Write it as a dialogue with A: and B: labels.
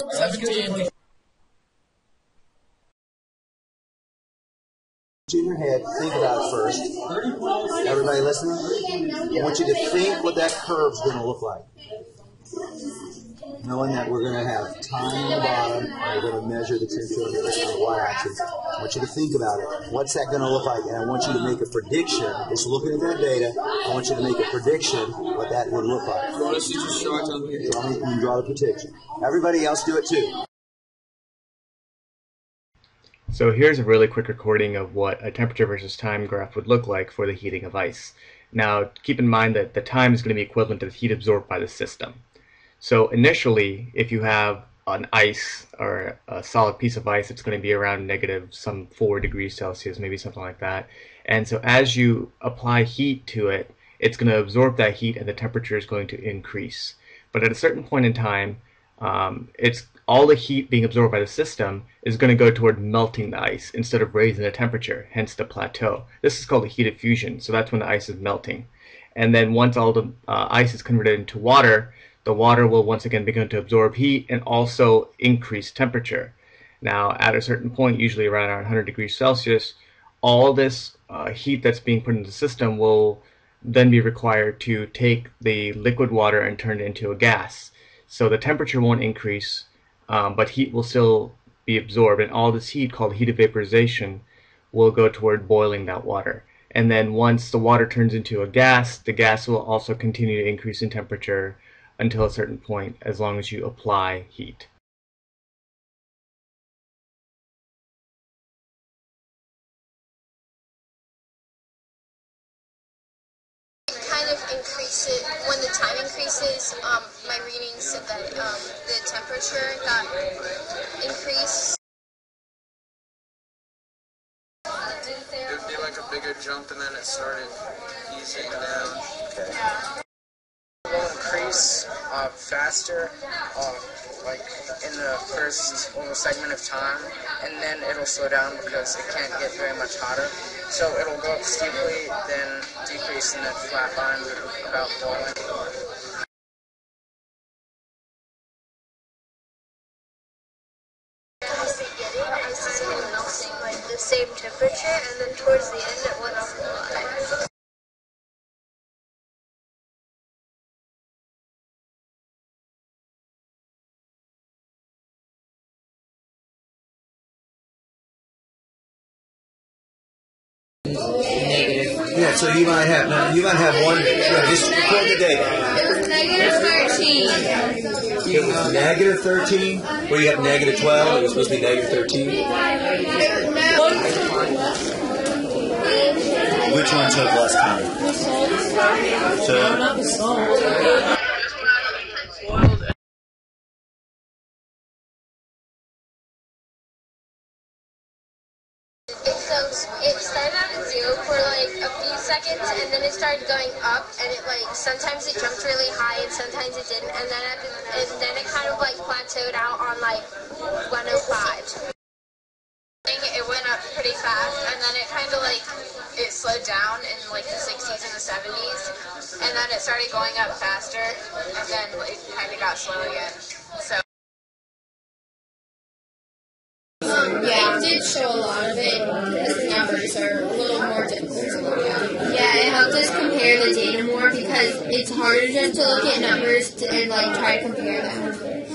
A: 17.
B: In your head, think about it first. Everybody listening? I want you to think what that curve's going to look like. Knowing that we're going to have time on the bottom, and we're going to measure the temperature on the y-axis. I want you to think about it. What's that going to look like? And I want you to make a prediction. Just looking at that data, I want you to make a prediction what that would look like.
A: You want us to just draw it down here?
B: You draw the prediction. Everybody else do it too.
C: So here's a really quick recording of what a temperature versus time graph would look like for the heating of ice. Now keep in mind that the time is going to be equivalent to the heat absorbed by the system. So initially, if you have an ice or a solid piece of ice, it's going to be around negative some 4 degrees Celsius, maybe something like that. And so as you apply heat to it, it's going to absorb that heat and the temperature is going to increase. But at a certain point in time, it's all the heat being absorbed by the system is going to go toward melting the ice instead of raising the temperature, hence the plateau. This is called the heat of fusion, so that's when the ice is melting. And then once all the ice is converted into water, the water will once again begin to absorb heat and also increase temperature. Now at a certain point, usually around 100 degrees Celsius, all this heat that's being put into the system will then be required to take the liquid water and turn it into a gas. So the temperature won't increase, but heat will still be absorbed, and all this heat, called heat of vaporization, will go toward boiling that water. And then once the water turns into a gas, the gas will also continue to increase in temperature until a certain point, as long as you apply heat.
D: Kind of increase it when the time increases. My readings said that the temperature got increased.
A: It would be like a bigger jump, and then it started easing down.
B: Okay.
D: Yeah.
E: It will increase faster, like in the first little segment of time, and then it'll slow down because it can't get very much hotter. So it'll go up steeply, then decrease, and then flatline about boiling.
D: Ice is melting like the same temperature, and then towards the end it went up a lot.
B: Yeah, so you might have one. Just record the data.
F: It was negative 13.
B: It was negative 13. Well, you have negative 12. It was supposed to be negative 13. Which one took less time? So.
D: It started out at 0 for like a few seconds, and then it started going up, and it like sometimes it jumped really high, and sometimes it didn't, and then it kind of like plateaued out on like 105. It went up pretty fast, and then it kind of like it slowed down in like the 60s and the 70s, and then it started going up faster, and then it kind of got slow again. So.
F: Yeah, it did show a lot of it because the numbers are a little more difficult to look at. Yeah, it helped us compare the data more because it's harder just to look at numbers and like try to compare them.